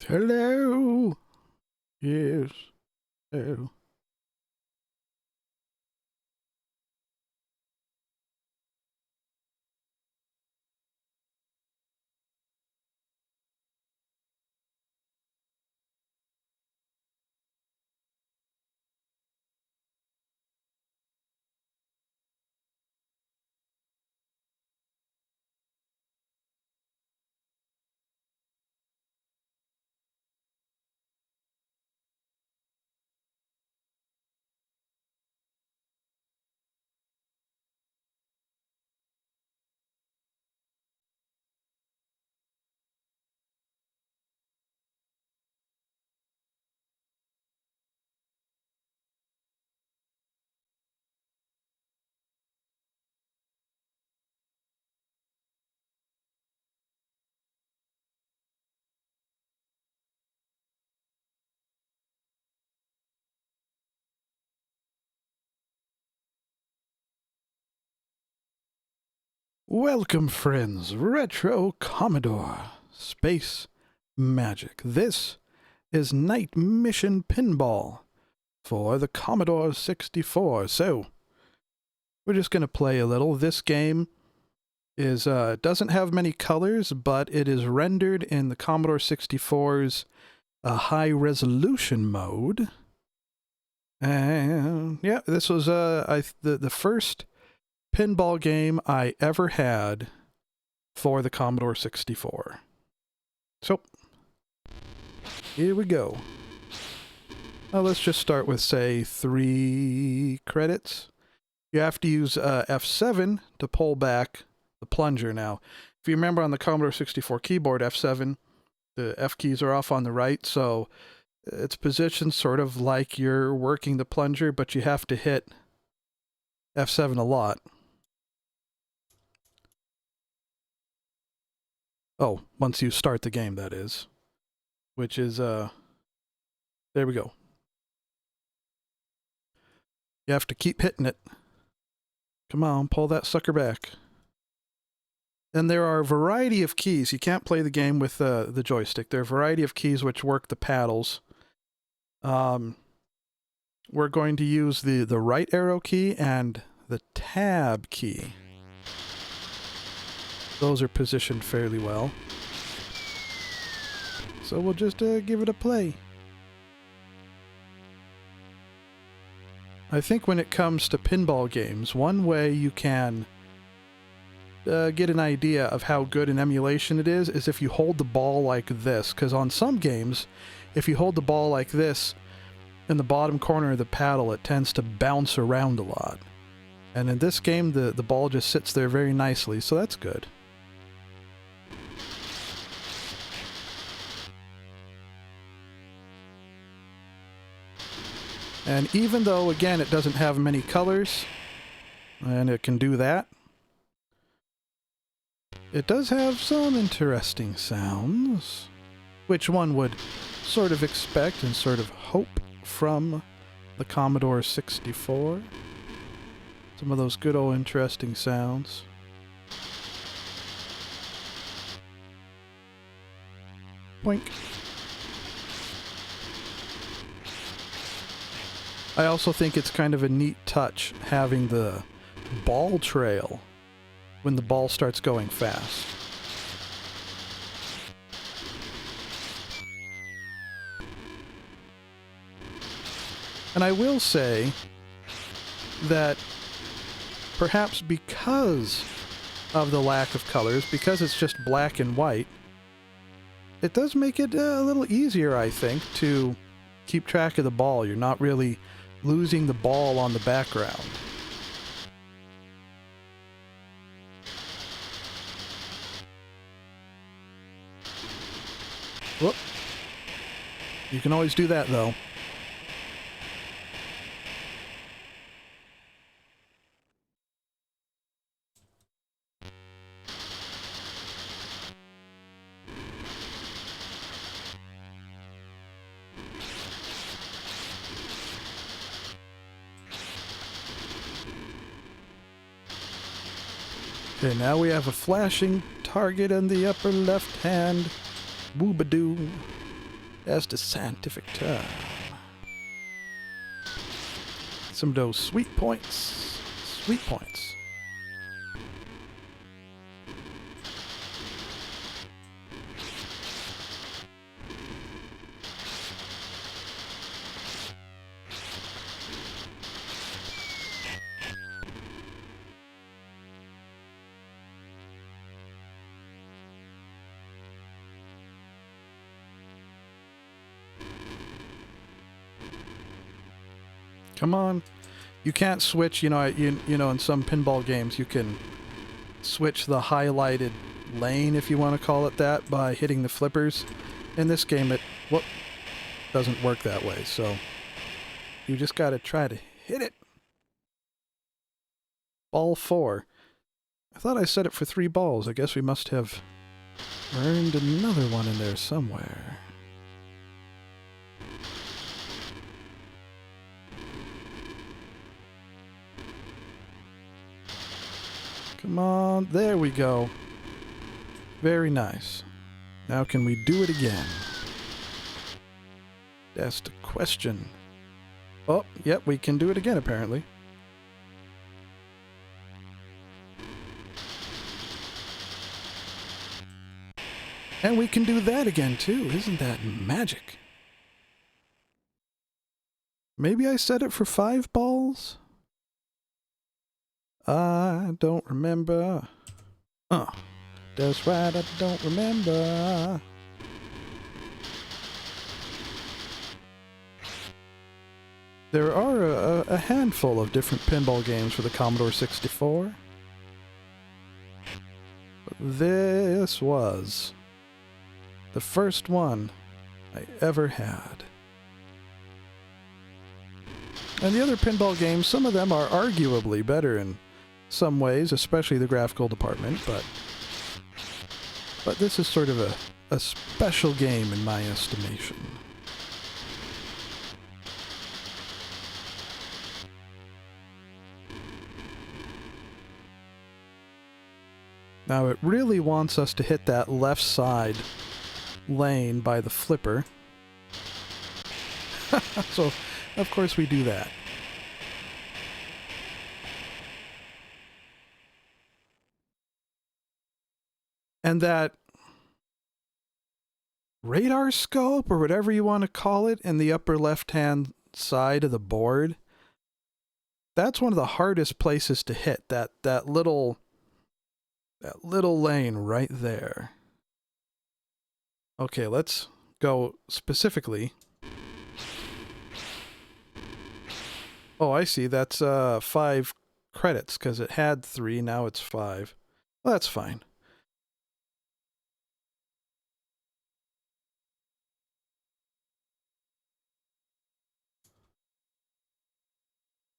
Hello. Yes. Hello. Welcome, friends. Retro Commodore. Space Magic. This is Night Mission Pinball for the Commodore 64. So, we're just going to play a little. This game is doesn't have many colors, but it is rendered in the Commodore 64's high-resolution mode. And, yeah, this was the first pinball game I ever had for the Commodore 64. So, here we go. Now let's just start with, say, 3 credits. You have to use F7 to pull back the plunger now. If you remember on the Commodore 64 keyboard, F7, the F keys are off on the right, so it's positioned sort of like you're working the plunger, but you have to hit F7 a lot. Oh, once you start the game, that is. Which is, there we go. You have to keep hitting it. Come on, pull that sucker back. And there are a variety of keys. You can't play the game with the joystick. There are a variety of keys which work the paddles. We're going to use the right arrow key and the tab key. Those are positioned fairly well. So we'll just give it a play. I think when it comes to pinball games, one way you can get an idea of how good an emulation it is if you hold the ball like this. Because on some games, if you hold the ball like this in the bottom corner of the paddle, it tends to bounce around a lot. And in this game, the ball just sits there very nicely, so that's good. And even though, again, it doesn't have many colors, and it can do that, it does have some interesting sounds, which one would sort of expect and sort of hope from the Commodore 64. Some of those good old interesting sounds. Boink. I also think it's kind of a neat touch having the ball trail when the ball starts going fast. And I will say that perhaps because of the lack of colors, because it's just black and white, it does make it a little easier, I think, to keep track of the ball. You're not really losing the ball on the background. Whoop. You can always do that, though. Okay, now we have a flashing target in the upper left hand. Boobadoo. That's the scientific term. Some of those sweet points. Sweet points. Come on. You can't switch, you know, in some pinball games you can switch the highlighted lane, if you want to call it that, by hitting the flippers. In this game it doesn't work that way, so you just got to try to hit it. Ball 4. I thought I set it for 3 balls. I guess we must have earned another one in there somewhere. Come on, there we go. Very nice. Now can we do it again? That's the question. Oh, yep, we can do it again apparently. And we can do that again too. Isn't that magic? Maybe I set it for 5 balls? I don't remember. That's right, I don't remember. There are a handful of different pinball games for the Commodore 64. But this was the first one I ever had. And the other pinball games, some of them are arguably better in some ways, especially the graphical department, but this is sort of a special game in my estimation. Now it really wants us to hit that left side lane by the flipper. So, of course we do that. And that radar scope, or whatever you want to call it, in the upper left-hand side of the board, that's one of the hardest places to hit. That little lane right there. Okay, let's go specifically. Oh, I see. That's 5 credits, because it had 3, now it's 5. Well, that's fine.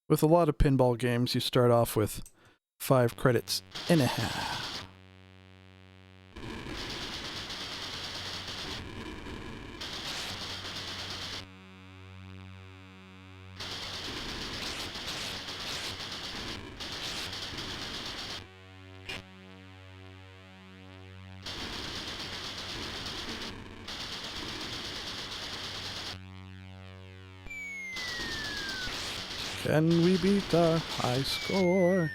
With a lot of pinball games, you start off with 5 credits anyhow. Can we beat our high score?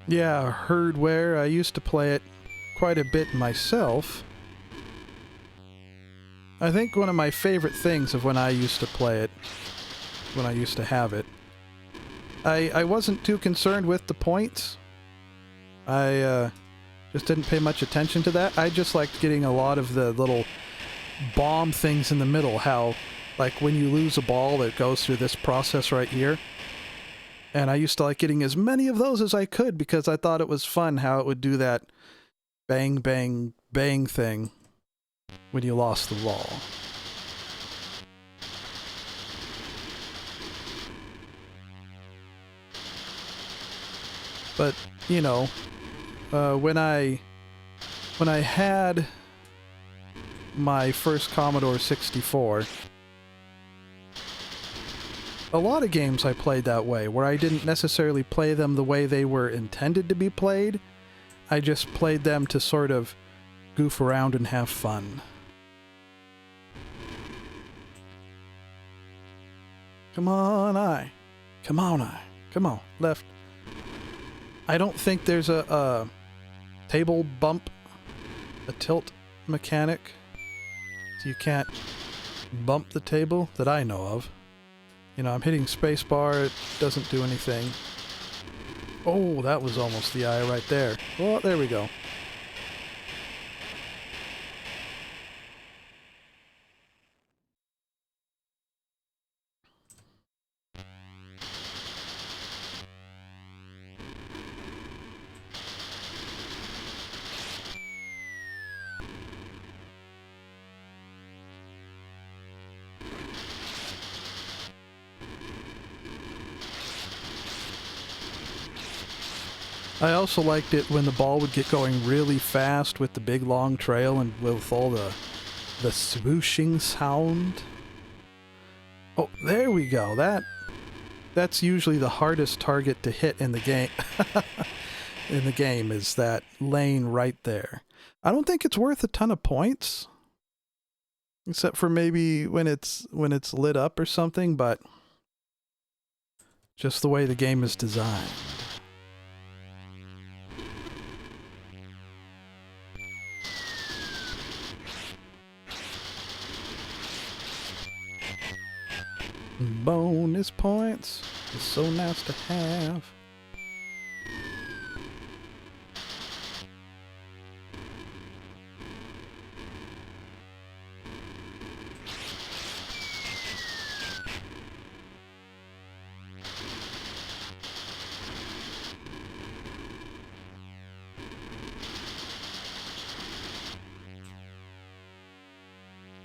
Yeah, Herdware. I used to play it quite a bit myself. I think one of my favorite things of when I used to play it, when I used to have it, I wasn't too concerned with the points. I just didn't pay much attention to that. I just liked getting a lot of the little bomb things in the middle. How, like, when you lose a ball, it goes through this process right here. And I used to like getting as many of those as I could because I thought it was fun how it would do that bang, bang, bang thing when you lost the ball. But, you know, when I had my first Commodore 64, a lot of games I played that way, where I didn't necessarily play them the way they were intended to be played. I just played them to sort of goof around and have fun. Come on, I. Come on, I. Come on, left. I don't think there's a table bump, a tilt mechanic. So you can't bump the table that I know of. You know, I'm hitting spacebar, it doesn't do anything. Oh, that was almost the eye right there. Well, there we go. I also liked it when the ball would get going really fast with the big long trail and with all the swooshing sound. Oh, there we go. That's usually the hardest target to hit in the game. In the game is that lane right there. I don't think it's worth a ton of points, except for maybe when it's lit up or something, but just the way the game is designed. Bonus points is so nice to have.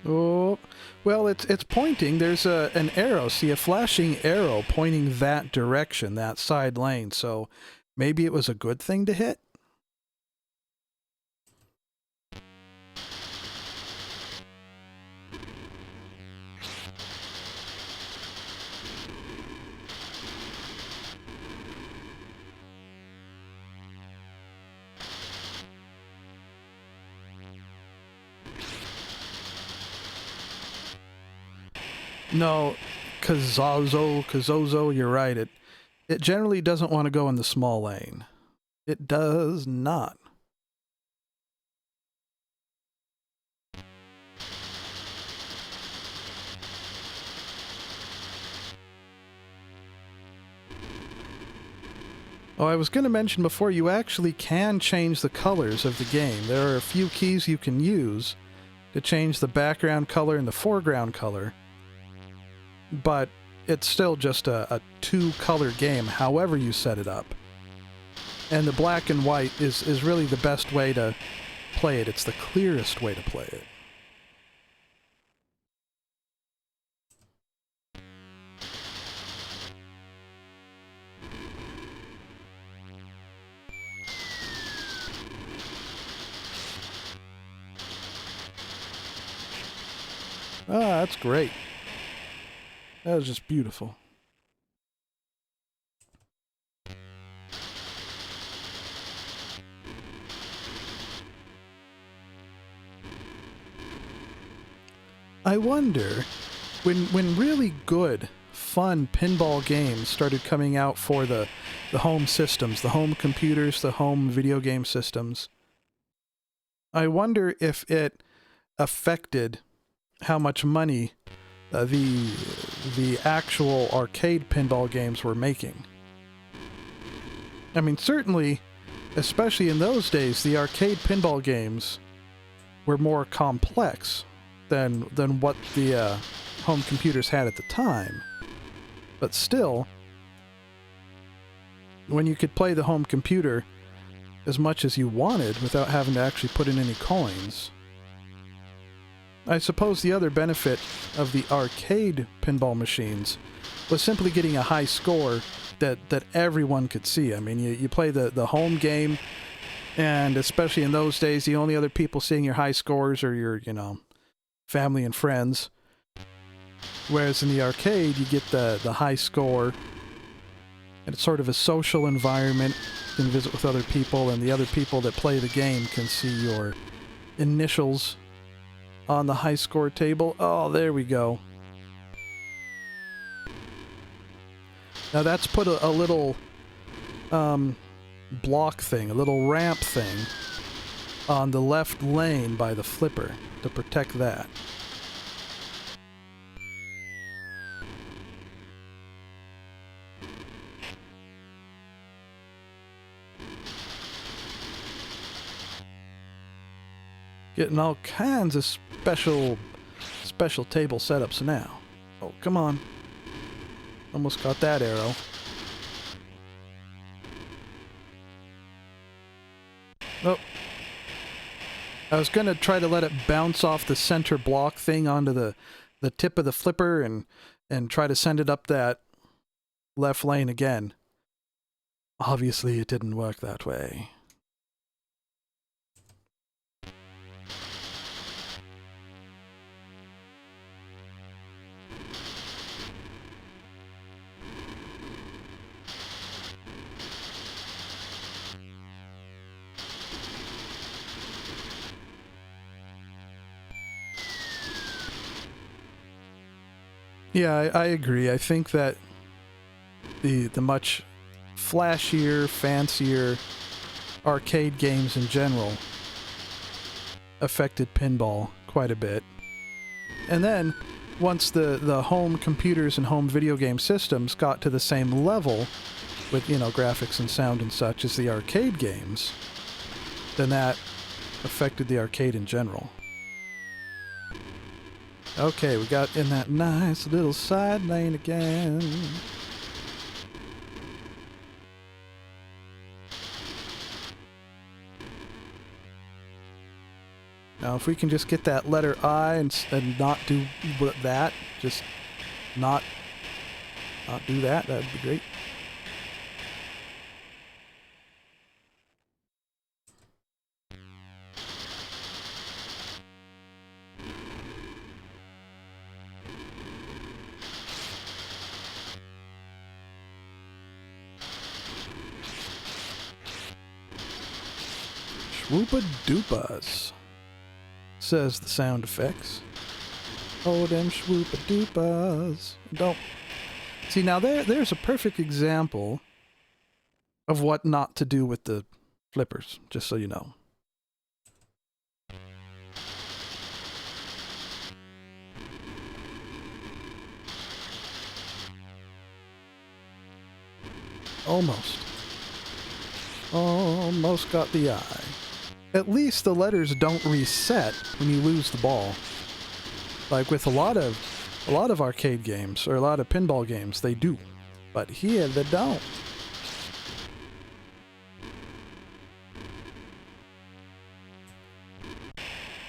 Oh, well, it's pointing. There's an arrow. See, a flashing arrow pointing that direction, that side lane. So maybe it was a good thing to hit. No, Kazozo, you're right. It generally doesn't want to go in the small lane. It does not. Oh, I was going to mention before, you actually can change the colors of the game. There are a few keys you can use to change the background color and the foreground color. But it's still just a two-color game, however you set it up. And the black and white is really the best way to play it. It's the clearest way to play it. Ah, that's great. That was just beautiful. I wonder, when really good, fun pinball games started coming out for the home systems, the home computers, the home video game systems, I wonder if it affected how much money the actual arcade pinball games were making. I mean, certainly, especially in those days, the arcade pinball games were more complex than what the home computers had at the time. But still, when you could play the home computer as much as you wanted without having to actually put in any coins. I suppose the other benefit of the arcade pinball machines was simply getting a high score that everyone could see. I mean, you play the home game, and especially in those days, the only other people seeing your high scores are your, family and friends. Whereas in the arcade, you get the high score, and it's sort of a social environment. You can visit with other people, and the other people that play the game can see your initials on the high score table. Oh, there we go. Now that's put a little block thing, a little ramp thing on the left lane by the flipper to protect that. Getting all kinds of special table setups now. Oh, come on. Almost got that arrow. Oh. I was going to try to let it bounce off the center block thing onto the tip of the flipper and try to send it up that left lane again. Obviously, it didn't work that way. Yeah, I agree. I think that the much flashier, fancier arcade games in general affected pinball quite a bit. And then, once the home computers and home video game systems got to the same level with, you know, graphics and sound and such as the arcade games, then that affected the arcade in general. Okay, we got in that nice little side lane again. Now, if we can just get that letter I and not do that, just not do that, that'd be great. Swoopa-doopas, says the sound effects. Oh, them swoopa-doopas. Don't... See, now there's a perfect example of what not to do with the flippers, just so you know. Almost. Almost got the eye. At least the letters don't reset when you lose the ball. Like with a lot of arcade games or a lot of pinball games, they do. But here they don't.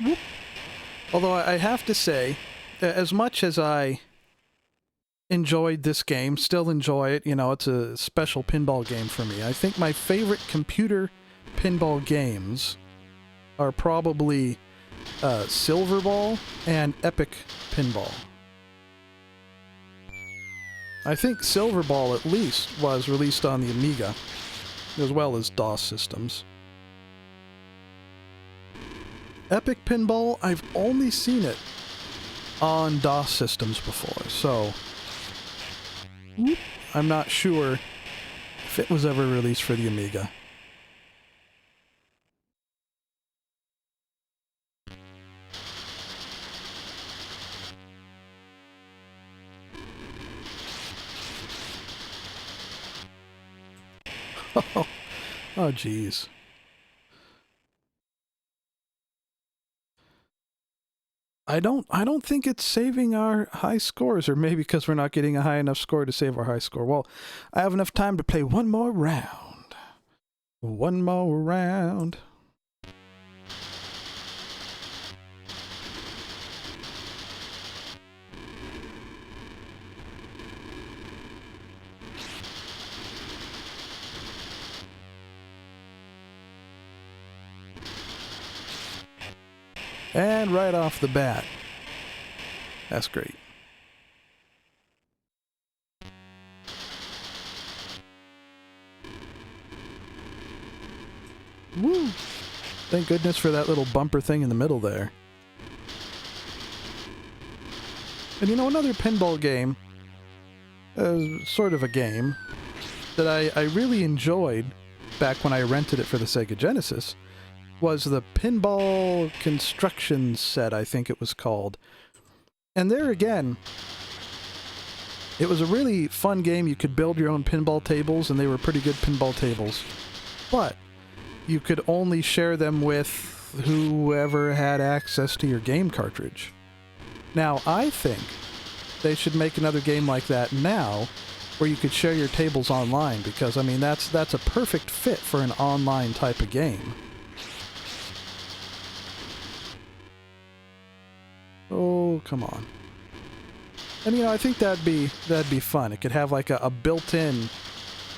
Whoop. Although I have to say, as much as I enjoyed this game, still enjoy it, you know, it's a special pinball game for me. I think my favorite computer pinball games are probably Silver Ball and Epic Pinball. I think Silver Ball at least was released on the Amiga, as well as DOS systems. Epic Pinball, I've only seen it on DOS systems before, so I'm not sure if it was ever released for the Amiga. Oh, geez. I don't think it's saving our high scores, or maybe because we're not getting a high enough score to save our high score. Well, I have enough time to play one more round. One more round. And right off the bat. That's great. Woo! Thank goodness for that little bumper thing in the middle there. And you know, another pinball game, sort of a game, that I really enjoyed back when I rented it for the Sega Genesis was the Pinball Construction Set, I think it was called. And there again, it was a really fun game. You could build your own pinball tables, and they were pretty good pinball tables. But you could only share them with whoever had access to your game cartridge. Now, I think they should make another game like that now, where you could share your tables online, because, I mean, that's a perfect fit for an online type of game. Oh, come on. And, you know, I think that'd be fun. It could have like a built-in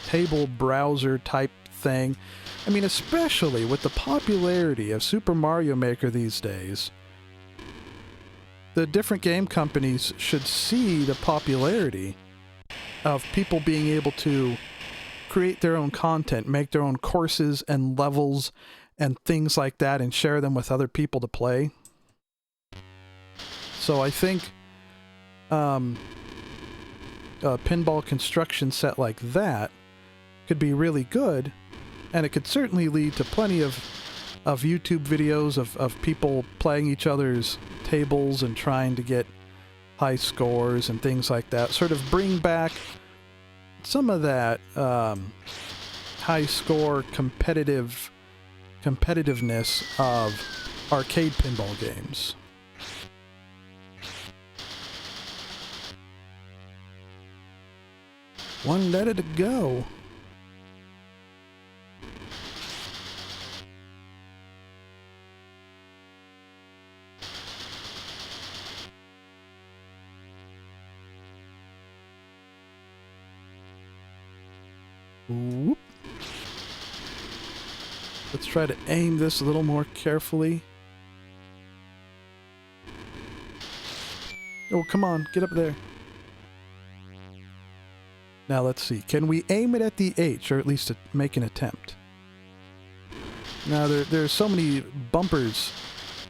table browser type thing. I mean, especially with the popularity of Super Mario Maker these days, the different game companies should see the popularity of people being able to create their own content, make their own courses and levels and things like that, and share them with other people to play. So I think a pinball construction set like that could be really good, and it could certainly lead to plenty of YouTube videos of people playing each other's tables and trying to get high scores and things like that. Sort of bring back some of that high score competitiveness of arcade pinball games. One letter to go. Whoop. Let's try to aim this a little more carefully. Oh, come on, get up there. Now let's see, can we aim it at the H, or at least make an attempt? Now there's so many bumpers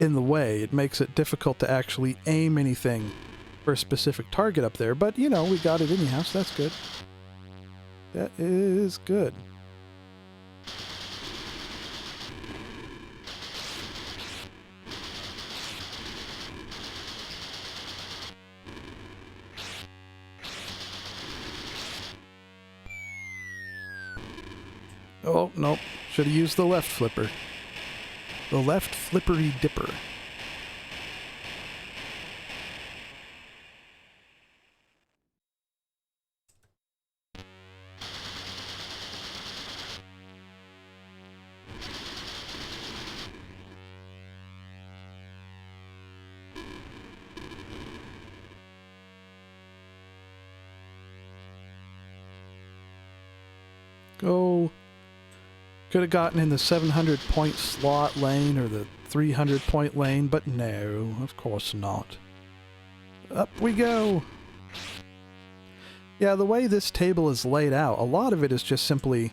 in the way, it makes it difficult to actually aim anything for a specific target up there, but you know, we got it anyhow, so that's good. That is good. Oh, nope. Should have used the left flipper. The left flippery dipper. Go. Could have gotten in the 700-point slot lane or the 300-point lane, but no, of course not. Up we go! Yeah, the way this table is laid out, a lot of it is just simply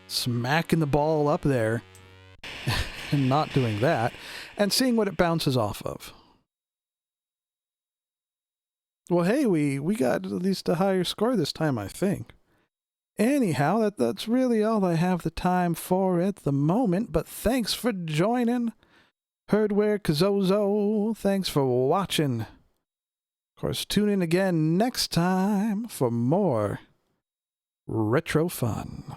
smacking the ball up there and not doing that, and seeing what it bounces off of. Well, hey, we got at least a higher score this time, I think. Anyhow, that's really all I have the time for at the moment, but thanks for joining. Herdware Kazozo, thanks for watching. Of course, tune in again next time for more retro fun.